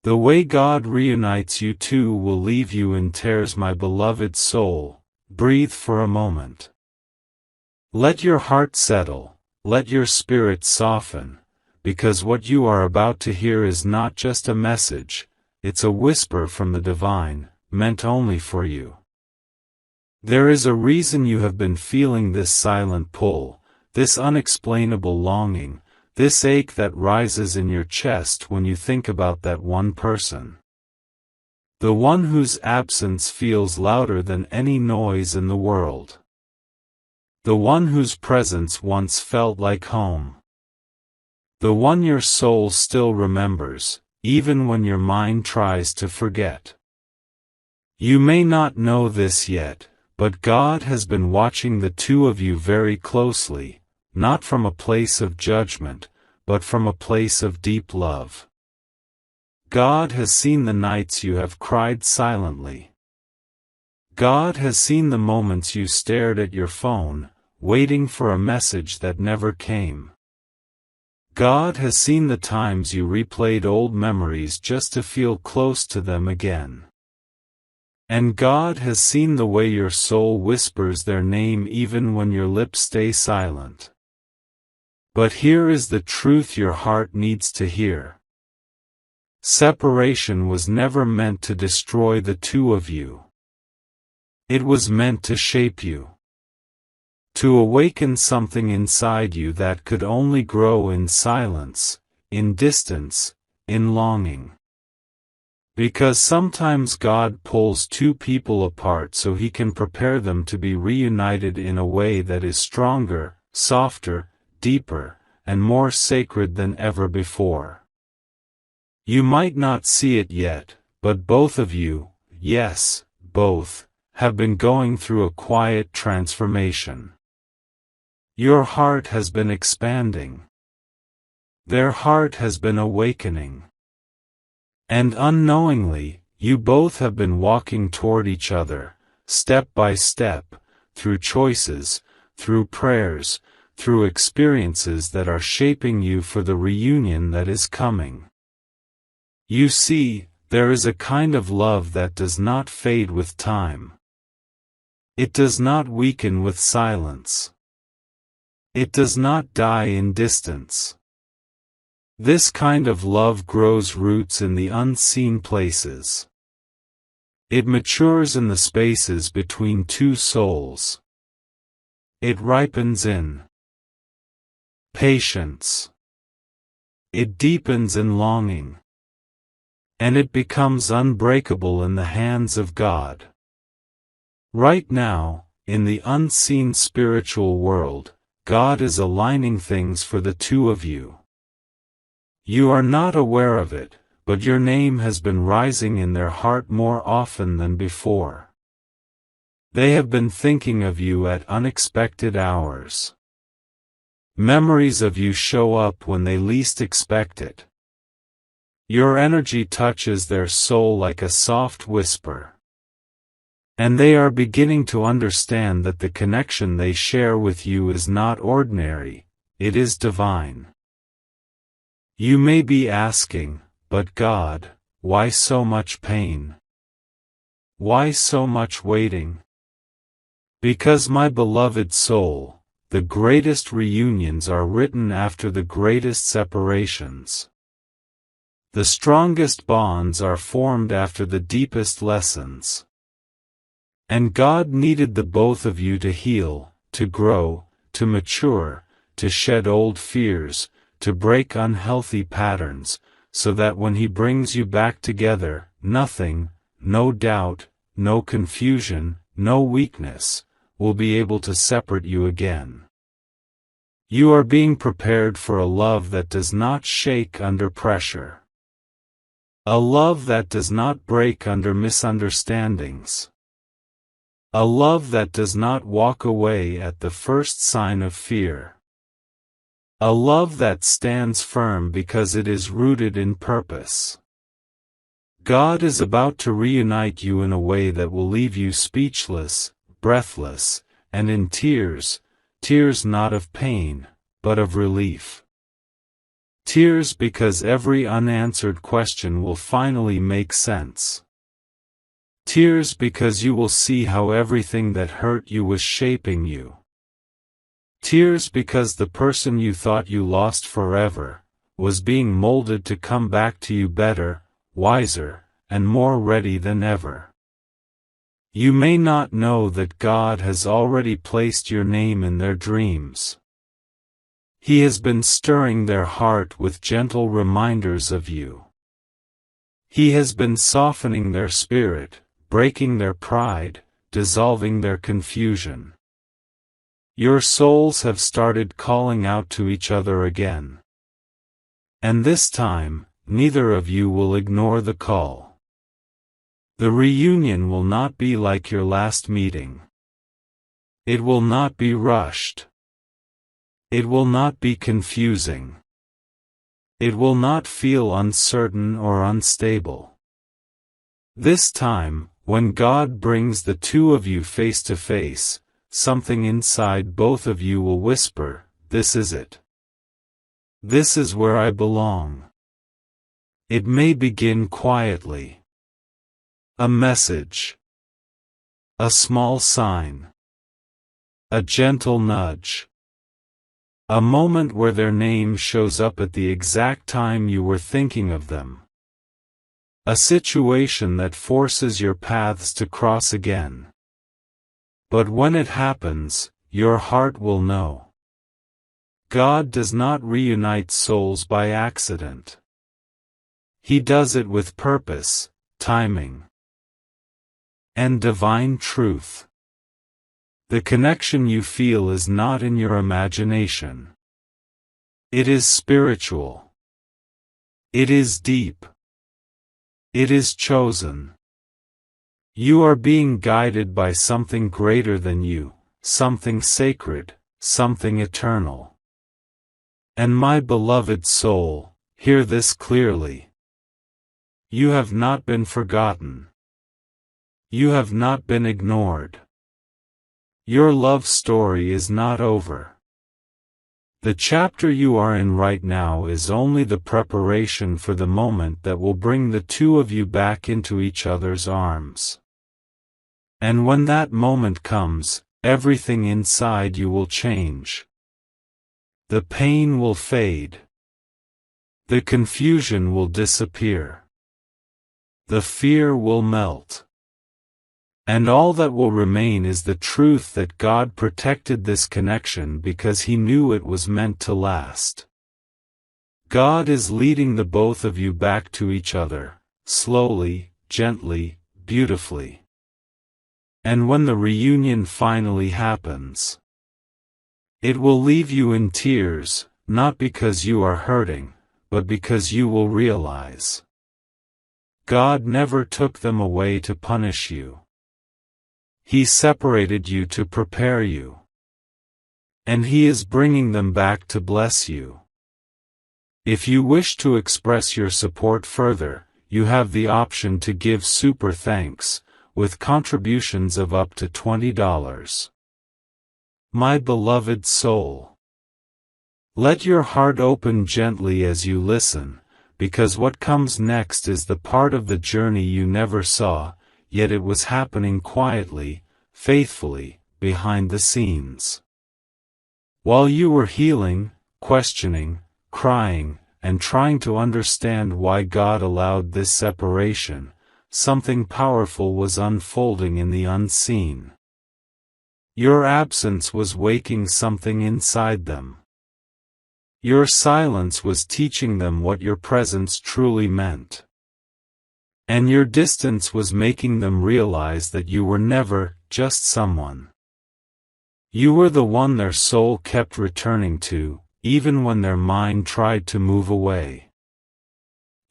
The way God reunites you two will leave you in tears, my beloved soul. Breathe for a moment. Let your heart settle, let your spirit soften, because what you are about to hear is not just a message, it's a whisper from the divine, meant only for you. There is a reason you have been feeling this silent pull, this unexplainable longing, this ache that rises in your chest when you think about that one person. The one whose absence feels louder than any noise in the world. The one whose presence once felt like home. The one your soul still remembers, even when your mind tries to forget. You may not know this yet, but God has been watching the two of you very closely, not from a place of judgment, but from a place of deep love. God has seen the nights you have cried silently. God has seen the moments you stared at your phone, waiting for a message that never came. God has seen the times you replayed old memories just to feel close to them again. And God has seen the way your soul whispers their name even when your lips stay silent. But here is the truth your heart needs to hear. Separation was never meant to destroy the two of you. It was meant to shape you. To awaken something inside you that could only grow in silence, in distance, in longing. Because sometimes God pulls two people apart so He can prepare them to be reunited in a way that is stronger, softer, deeper, and more sacred than ever before. You might not see it yet, but both of you, yes, both, have been going through a quiet transformation. Your heart has been expanding. Their heart has been awakening. And unknowingly, you both have been walking toward each other, step by step, through choices, through prayers, through experiences that are shaping you for the reunion that is coming. You see, there is a kind of love that does not fade with time. It does not weaken with silence. It does not die in distance. This kind of love grows roots in the unseen places. It matures in the spaces between two souls. It ripens in patience. It deepens in longing. And it becomes unbreakable in the hands of God. Right now, in the unseen spiritual world, God is aligning things for the two of you. You are not aware of it, but your name has been rising in their heart more often than before. They have been thinking of you at unexpected hours. Memories of you show up when they least expect it. Your energy touches their soul like a soft whisper. And they are beginning to understand that the connection they share with you is not ordinary, it is divine. You may be asking, but God, why so much pain? Why so much waiting? Because my beloved soul, the greatest reunions are written after the greatest separations. The strongest bonds are formed after the deepest lessons. And God needed the both of you to heal, to grow, to mature, to shed old fears, to break unhealthy patterns, so that when He brings you back together, nothing, no doubt, no confusion, no weakness, will be able to separate you again. You are being prepared for a love that does not shake under pressure. A love that does not break under misunderstandings. A love that does not walk away at the first sign of fear. A love that stands firm because it is rooted in purpose. God is about to reunite you in a way that will leave you speechless, breathless, and in tears, tears not of pain, but of relief. Tears because every unanswered question will finally make sense. Tears because you will see how everything that hurt you was shaping you. Tears because the person you thought you lost forever was being molded to come back to you better, wiser, and more ready than ever. You may not know that God has already placed your name in their dreams. He has been stirring their heart with gentle reminders of you. He has been softening their spirit, breaking their pride, dissolving their confusion. Your souls have started calling out to each other again. And this time, neither of you will ignore the call. The reunion will not be like your last meeting. It will not be rushed. It will not be confusing. It will not feel uncertain or unstable. This time, when God brings the two of you face to face, something inside both of you will whisper, "This is it. This is where I belong." It may begin quietly. A message. A small sign. A gentle nudge. A moment where their name shows up at the exact time you were thinking of them. A situation that forces your paths to cross again. But when it happens, your heart will know. God does not reunite souls by accident. He does it with purpose, timing, and divine truth. The connection you feel is not in your imagination. It is spiritual. It is deep. It is chosen. You are being guided by something greater than you, something sacred, something eternal. And my beloved soul, hear this clearly. You have not been forgotten. You have not been ignored. Your love story is not over. The chapter you are in right now is only the preparation for the moment that will bring the two of you back into each other's arms. And when that moment comes, everything inside you will change. The pain will fade. The confusion will disappear. The fear will melt. And all that will remain is the truth that God protected this connection because He knew it was meant to last. God is leading the both of you back to each other, slowly, gently, beautifully. And when the reunion finally happens, it will leave you in tears, not because you are hurting, but because you will realize God never took them away to punish you. He separated you to prepare you. And He is bringing them back to bless you. If you wish to express your support further, you have the option to give super thanks, with contributions of up to $20. My beloved soul, let your heart open gently as you listen, because what comes next is the part of the journey you never saw, yet it was happening quietly, faithfully, behind the scenes. While you were healing, questioning, crying, and trying to understand why God allowed this separation, something powerful was unfolding in the unseen. Your absence was waking something inside them. Your silence was teaching them what your presence truly meant. And your distance was making them realize that you were never just someone. You were the one their soul kept returning to, even when their mind tried to move away.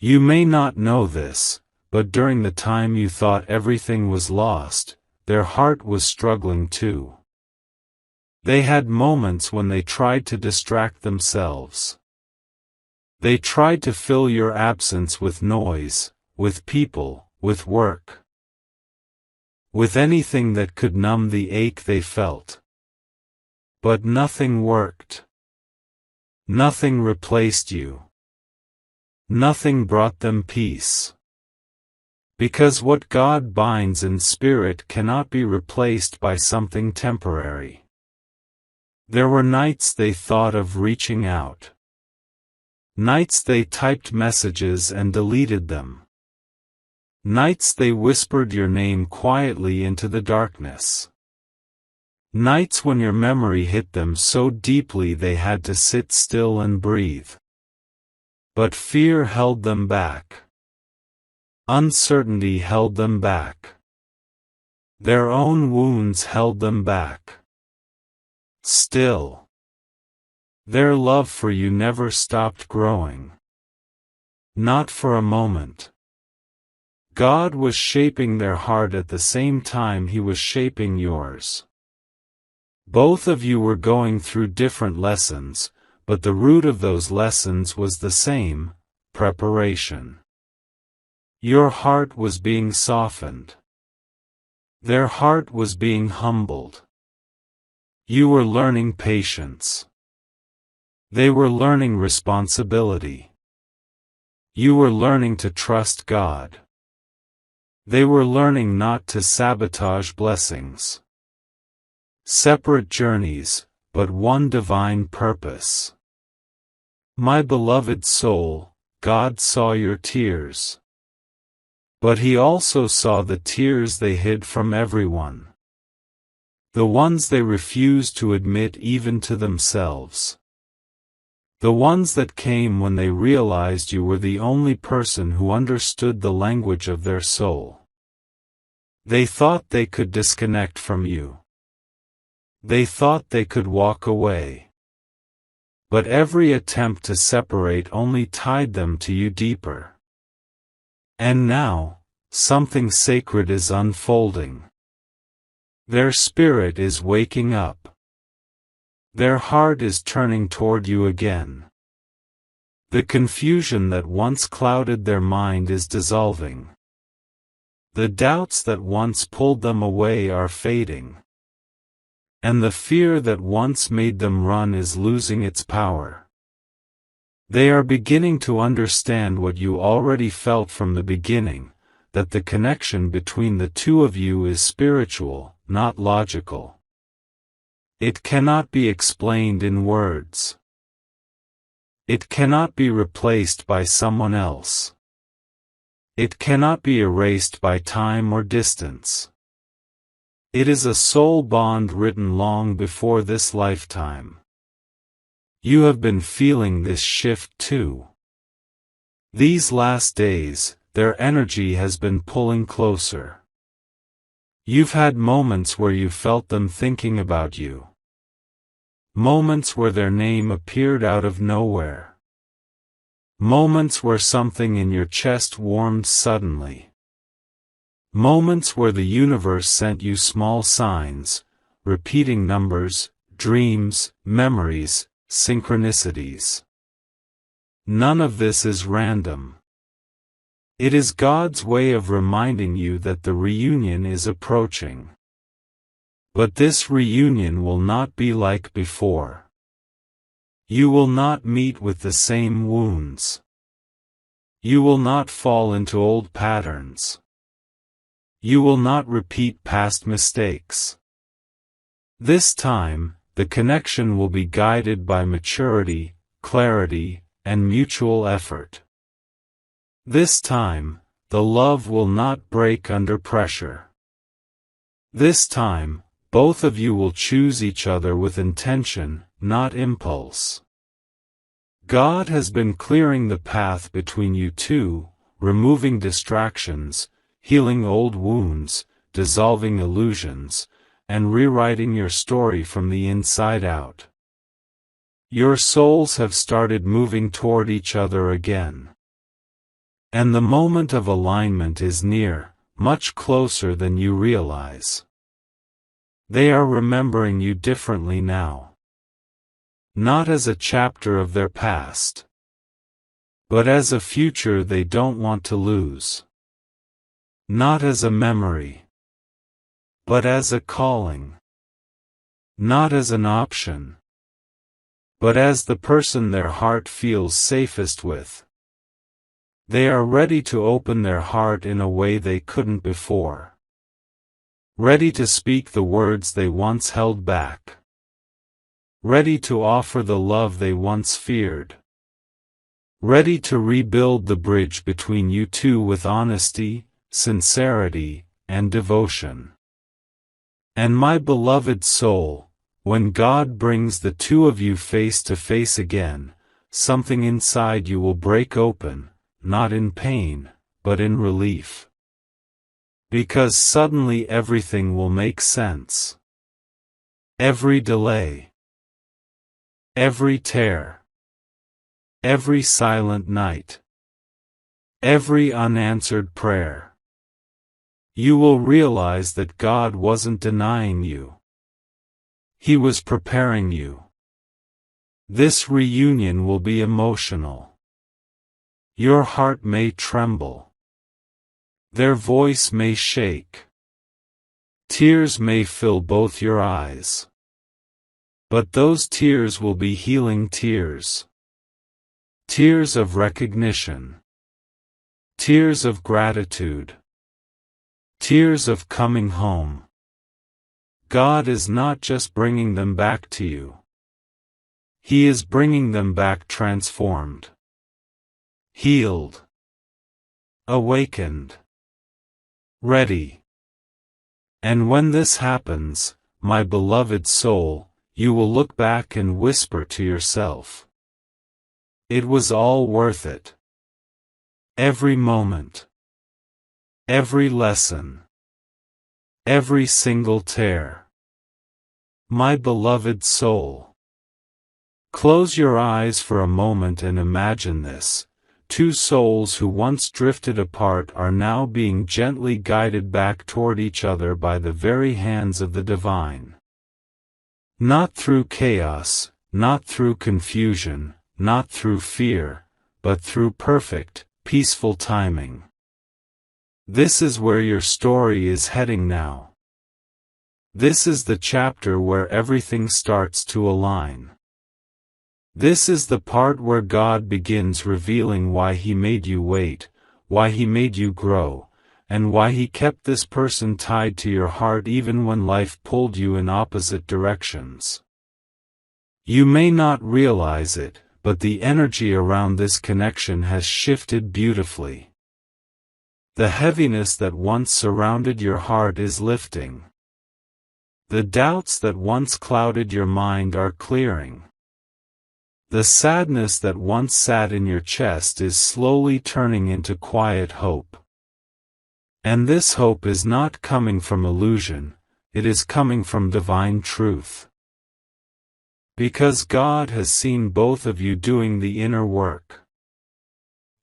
You may not know this, but during the time you thought everything was lost, their heart was struggling too. They had moments when they tried to distract themselves. They tried to fill your absence with noise, with people, with work, with anything that could numb the ache they felt. But nothing worked. Nothing replaced you. Nothing brought them peace. Because what God binds in spirit cannot be replaced by something temporary. There were nights they thought of reaching out. Nights they typed messages and deleted them. Nights they whispered your name quietly into the darkness. Nights when your memory hit them so deeply they had to sit still and breathe. But fear held them back. Uncertainty held them back. Their own wounds held them back. Still, their love for you never stopped growing. Not for a moment. God was shaping their heart at the same time He was shaping yours. Both of you were going through different lessons, but the root of those lessons was the same: preparation. Your heart was being softened. Their heart was being humbled. You were learning patience. They were learning responsibility. You were learning to trust God. They were learning not to sabotage blessings. Separate journeys, but one divine purpose. My beloved soul, God saw your tears. But He also saw the tears they hid from everyone. The ones they refused to admit even to themselves. The ones that came when they realized you were the only person who understood the language of their soul. They thought they could disconnect from you. They thought they could walk away. But every attempt to separate only tied them to you deeper. And now, something sacred is unfolding. Their spirit is waking up. Their heart is turning toward you again. The confusion that once clouded their mind is dissolving. The doubts that once pulled them away are fading. And the fear that once made them run is losing its power. They are beginning to understand what you already felt from the beginning, that the connection between the two of you is spiritual, not logical. It cannot be explained in words. It cannot be replaced by someone else. It cannot be erased by time or distance. It is a soul bond written long before this lifetime. You have been feeling this shift too. These last days, their energy has been pulling closer. You've had moments where you felt them thinking about you. Moments where their name appeared out of nowhere. Moments where something in your chest warmed suddenly. Moments where the universe sent you small signs, repeating numbers, dreams, memories, synchronicities. None of this is random. It is God's way of reminding you that the reunion is approaching. But this reunion will not be like before. You will not meet with the same wounds. You will not fall into old patterns. You will not repeat past mistakes. This time, the connection will be guided by maturity, clarity, and mutual effort. This time, the love will not break under pressure. This time, both of you will choose each other with intention, not impulse. God has been clearing the path between you two, removing distractions, healing old wounds, dissolving illusions, and rewriting your story from the inside out. Your souls have started moving toward each other again. And the moment of alignment is near, much closer than you realize. They are remembering you differently now. Not as a chapter of their past, but as a future they don't want to lose. Not as a memory, but as a calling. Not as an option, but as the person their heart feels safest with. They are ready to open their heart in a way they couldn't before. Ready to speak the words they once held back. Ready to offer the love they once feared. Ready to rebuild the bridge between you two with honesty, sincerity, and devotion. And my beloved soul, when God brings the two of you face to face again, something inside you will break open, not in pain, but in relief. Because suddenly everything will make sense. Every delay. Every tear. Every silent night. Every unanswered prayer. You will realize that God wasn't denying you. He was preparing you. This reunion will be emotional. Your heart may tremble. Their voice may shake. Tears may fill both your eyes. But those tears will be healing tears. Tears of recognition. Tears of gratitude. Tears of coming home. God is not just bringing them back to you. He is bringing them back transformed. Healed. Awakened. Ready. And when this happens, my beloved soul, you will look back and whisper to yourself, it was all worth it. Every moment. Every lesson. Every single tear. My beloved soul. Close your eyes for a moment and imagine this. Two souls who once drifted apart are now being gently guided back toward each other by the very hands of the divine. Not through chaos, not through confusion, not through fear, but through perfect, peaceful timing. This is where your story is heading now. This is the chapter where everything starts to align. This is the part where God begins revealing why He made you wait, why He made you grow, and why He kept this person tied to your heart even when life pulled you in opposite directions. You may not realize it, but the energy around this connection has shifted beautifully. The heaviness that once surrounded your heart is lifting. The doubts that once clouded your mind are clearing. The sadness that once sat in your chest is slowly turning into quiet hope. And this hope is not coming from illusion, it is coming from divine truth. Because God has seen both of you doing the inner work.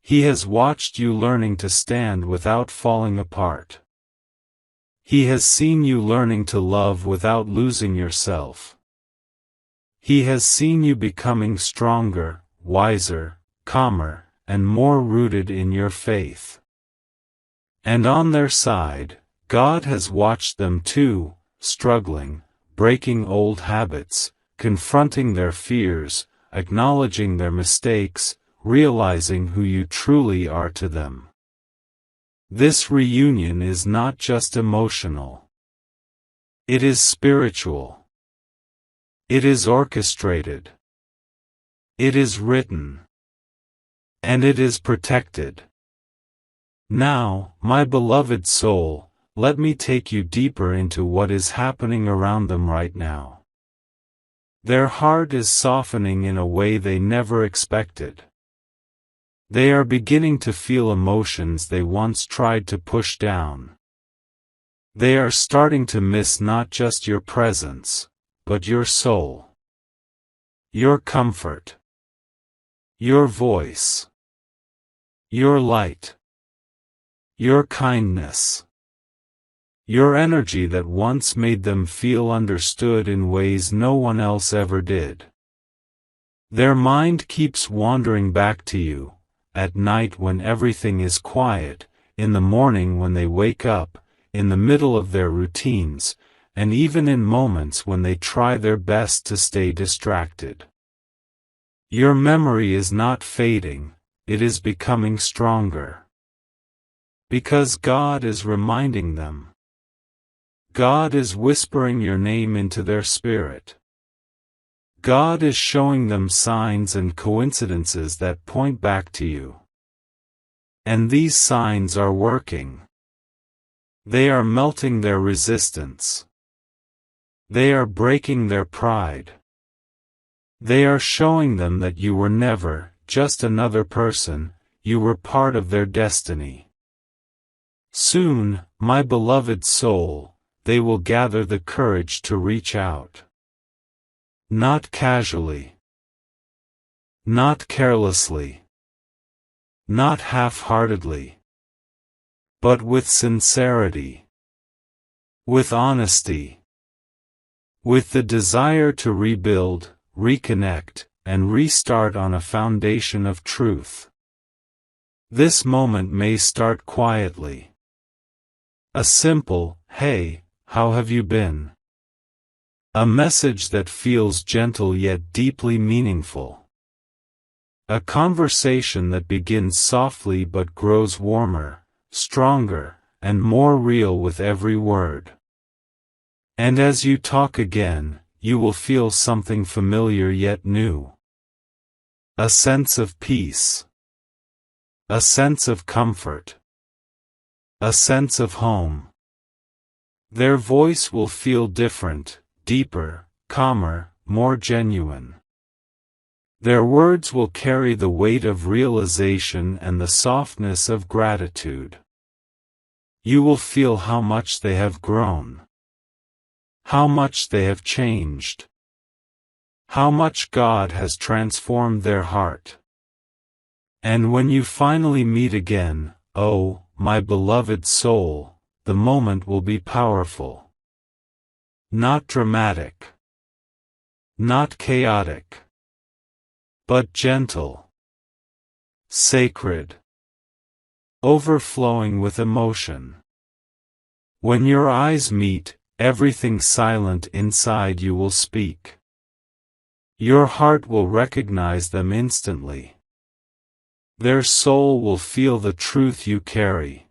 He has watched you learning to stand without falling apart. He has seen you learning to love without losing yourself. He has seen you becoming stronger, wiser, calmer, and more rooted in your faith. And on their side, God has watched them too, struggling, breaking old habits, confronting their fears, acknowledging their mistakes, realizing who you truly are to them. This reunion is not just emotional. It is spiritual. It is orchestrated. It is written. And it is protected. Now, my beloved soul, let me take you deeper into what is happening around them right now. Their heart is softening in a way they never expected. They are beginning to feel emotions they once tried to push down. They are starting to miss not just your presence, but your soul. Your comfort. Your voice. Your light. Your kindness. Your energy that once made them feel understood in ways no one else ever did. Their mind keeps wandering back to you, at night when everything is quiet, in the morning when they wake up, in the middle of their routines, and even in moments when they try their best to stay distracted. Your memory is not fading, it is becoming stronger. Because God is reminding them. God is whispering your name into their spirit. God is showing them signs and coincidences that point back to you. And these signs are working. They are melting their resistance. They are breaking their pride. They are showing them that you were never just another person, you were part of their destiny. Soon, my beloved soul, they will gather the courage to reach out. Not casually. Not carelessly. Not half-heartedly. But with sincerity. With honesty. With the desire to rebuild, reconnect, and restart on a foundation of truth. This moment may start quietly. A simple, "Hey, how have you been?" A message that feels gentle yet deeply meaningful. A conversation that begins softly but grows warmer, stronger, and more real with every word. And as you talk again, you will feel something familiar yet new. A sense of peace. A sense of comfort. A sense of home. Their voice will feel different, deeper, calmer, more genuine. Their words will carry the weight of realization and the softness of gratitude. You will feel how much they have grown. How much they have changed. How much God has transformed their heart. And when you finally meet again, oh, my beloved soul, the moment will be powerful. Not dramatic. Not chaotic. But gentle. Sacred. Overflowing with emotion. When your eyes meet, everything silent inside you will speak. Your heart will recognize them instantly. Their soul will feel the truth you carry.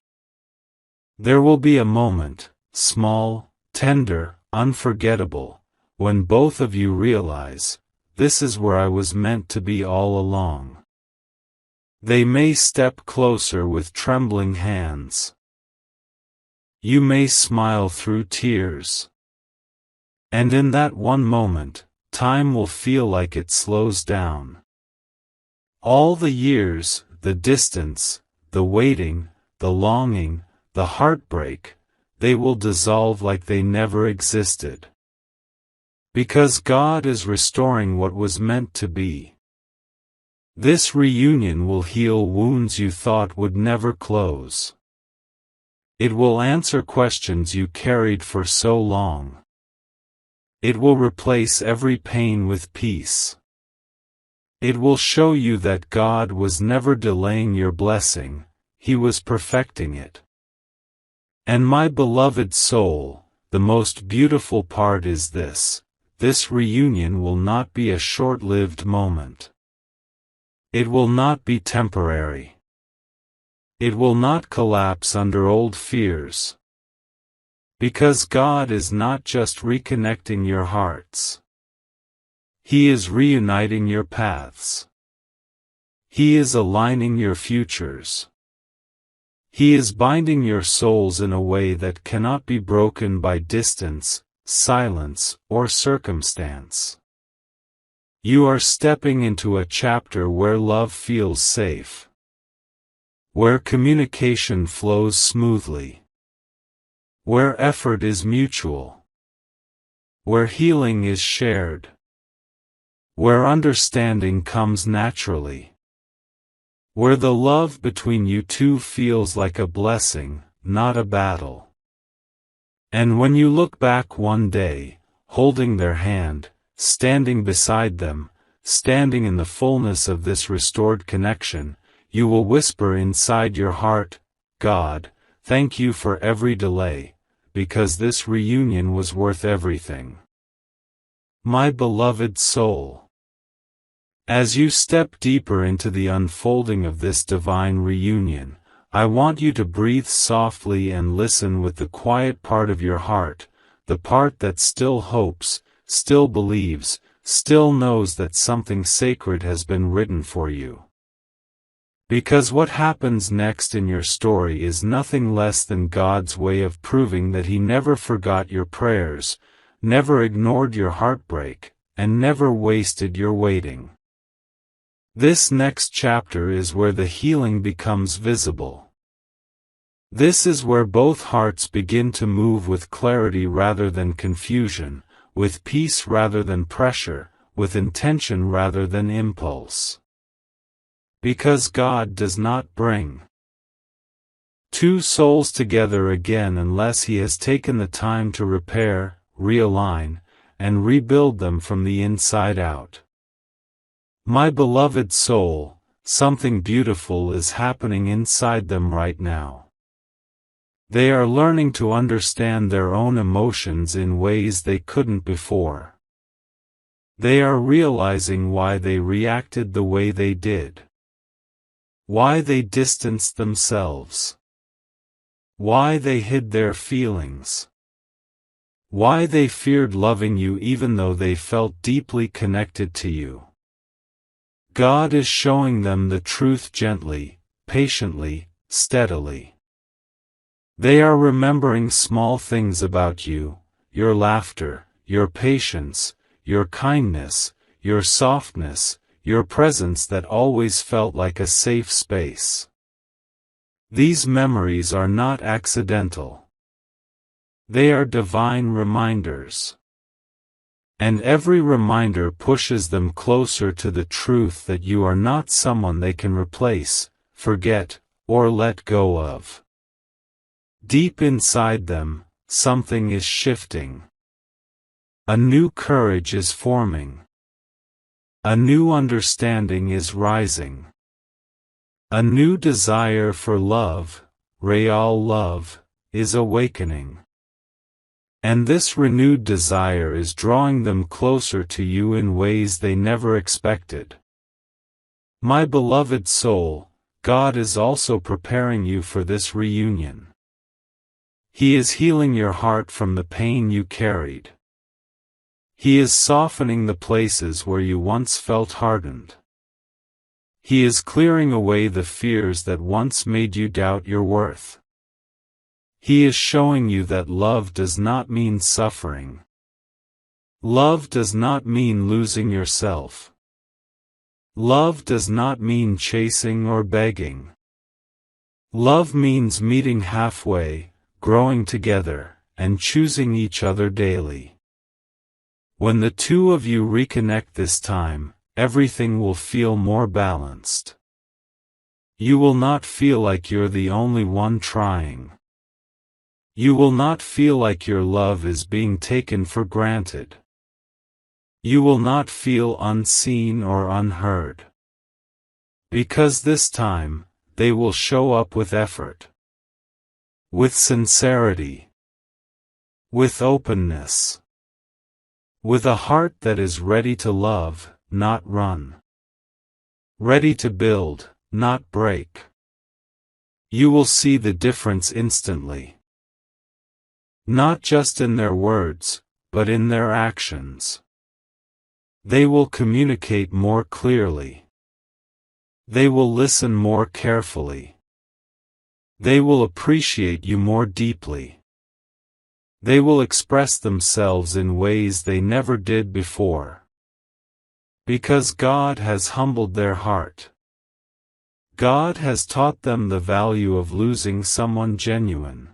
There will be a moment, small, tender, unforgettable, when both of you realize, this is where I was meant to be all along. They may step closer with trembling hands. You may smile through tears. And in that one moment, time will feel like it slows down. All the years, the distance, the waiting, the longing, the heartbreak, they will dissolve like they never existed. Because God is restoring what was meant to be. This reunion will heal wounds you thought would never close. It will answer questions you carried for so long. It will replace every pain with peace. It will show you that God was never delaying your blessing, He was perfecting it. And my beloved soul, the most beautiful part is this reunion will not be a short-lived moment. It will not be temporary. It will not collapse under old fears. Because God is not just reconnecting your hearts. He is reuniting your paths. He is aligning your futures. He is binding your souls in a way that cannot be broken by distance, silence, or circumstance. You are stepping into a chapter where love feels safe. Where communication flows smoothly. Where effort is mutual. Where healing is shared. Where understanding comes naturally. Where the love between you two feels like a blessing, not a battle. And when you look back one day, holding their hand, standing beside them, standing in the fullness of this restored connection, you will whisper inside your heart, God, thank you for every delay, because this reunion was worth everything. My beloved soul. As you step deeper into the unfolding of this divine reunion, I want you to breathe softly and listen with the quiet part of your heart, the part that still hopes, still believes, still knows that something sacred has been written for you. Because what happens next in your story is nothing less than God's way of proving that He never forgot your prayers, never ignored your heartbreak, and never wasted your waiting. This next chapter is where the healing becomes visible. This is where both hearts begin to move with clarity rather than confusion, with peace rather than pressure, with intention rather than impulse. Because God does not bring two souls together again unless He has taken the time to repair, realign, and rebuild them from the inside out. My beloved soul, something beautiful is happening inside them right now. They are learning to understand their own emotions in ways they couldn't before. They are realizing why they reacted the way they did. Why they distanced themselves. Why they hid their feelings. Why they feared loving you even though they felt deeply connected to you. God is showing them the truth gently, patiently, steadily. They are remembering small things about you, your laughter, your patience, your kindness, your softness, your presence that always felt like a safe space. These memories are not accidental. They are divine reminders. And every reminder pushes them closer to the truth that you are not someone they can replace, forget, or let go of. Deep inside them, something is shifting. A new courage is forming. A new understanding is rising. A new desire for love, real love, is awakening. And this renewed desire is drawing them closer to you in ways they never expected. My beloved soul, God is also preparing you for this reunion. He is healing your heart from the pain you carried. He is softening the places where you once felt hardened. He is clearing away the fears that once made you doubt your worth. He is showing you that love does not mean suffering. Love does not mean losing yourself. Love does not mean chasing or begging. Love means meeting halfway, growing together, and choosing each other daily. When the two of you reconnect this time, everything will feel more balanced. You will not feel like you're the only one trying. You will not feel like your love is being taken for granted. You will not feel unseen or unheard. Because this time, they will show up with effort. With sincerity. With openness. With a heart that is ready to love, not run. Ready to build, not break. You will see the difference instantly. Not just in their words, but in their actions. They will communicate more clearly. They will listen more carefully. They will appreciate you more deeply. They will express themselves in ways they never did before. Because God has humbled their heart. God has taught them the value of losing someone genuine.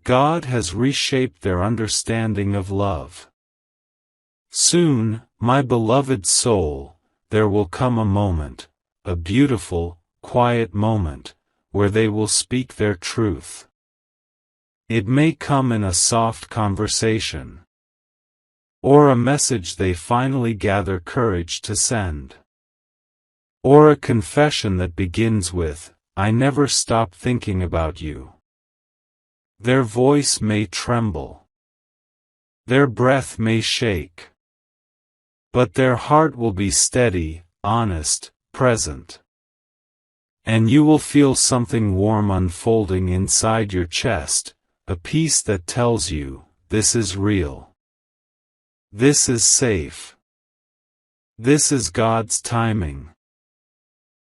God has reshaped their understanding of love. Soon, my beloved soul, there will come a moment, a beautiful, quiet moment, where they will speak their truth. It may come in a soft conversation. Or a message they finally gather courage to send. Or a confession that begins with, "I never stopped thinking about you." Their voice may tremble. Their breath may shake. But their heart will be steady, honest, present. And you will feel something warm unfolding inside your chest, a peace that tells you, this is real. This is safe. This is God's timing.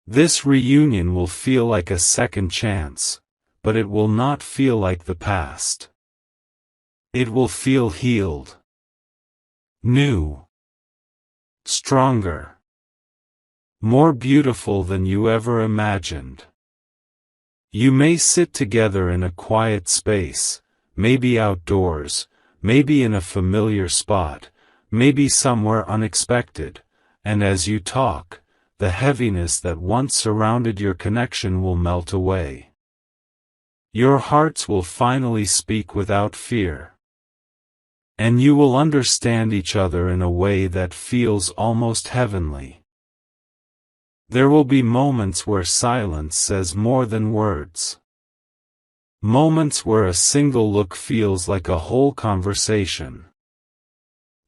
This reunion will feel like a second chance, but it will not feel like the past. It will feel healed. New. Stronger. More beautiful than you ever imagined. You may sit together in a quiet space, maybe outdoors, maybe in a familiar spot, maybe somewhere unexpected, and as you talk, the heaviness that once surrounded your connection will melt away. Your hearts will finally speak without fear. And you will understand each other in a way that feels almost heavenly. There will be moments where silence says more than words. Moments where a single look feels like a whole conversation.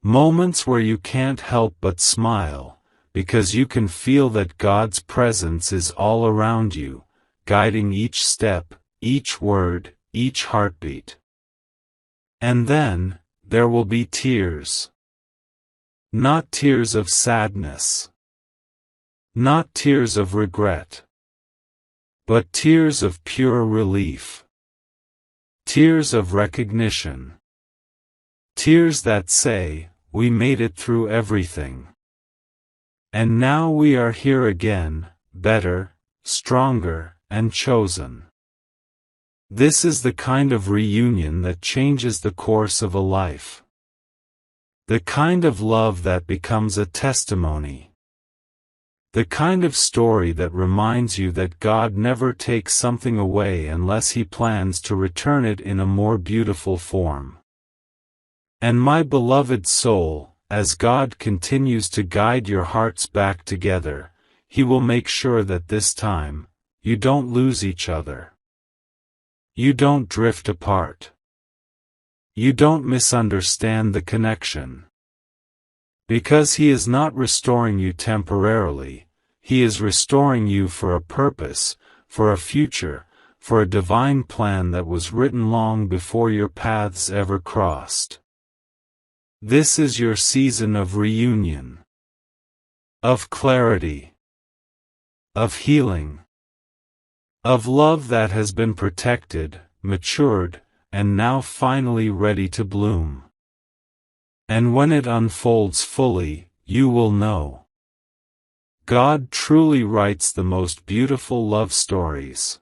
Moments where you can't help but smile, because you can feel that God's presence is all around you, guiding each step, each word, each heartbeat. And then, there will be tears. Not tears of sadness. Not tears of regret. But tears of pure relief. Tears of recognition. Tears that say, we made it through everything. And now we are here again, better, stronger, and chosen. This is the kind of reunion that changes the course of a life. The kind of love that becomes a testimony. The kind of story that reminds you that God never takes something away unless He plans to return it in a more beautiful form. And my beloved soul, as God continues to guide your hearts back together, He will make sure that this time, you don't lose each other. You don't drift apart. You don't misunderstand the connection. Because He is not restoring you temporarily, He is restoring you for a purpose, for a future, for a divine plan that was written long before your paths ever crossed. This is your season of reunion. Of clarity. Of healing. Of love that has been protected, matured, and now finally ready to bloom. And when it unfolds fully, you will know. God truly writes the most beautiful love stories.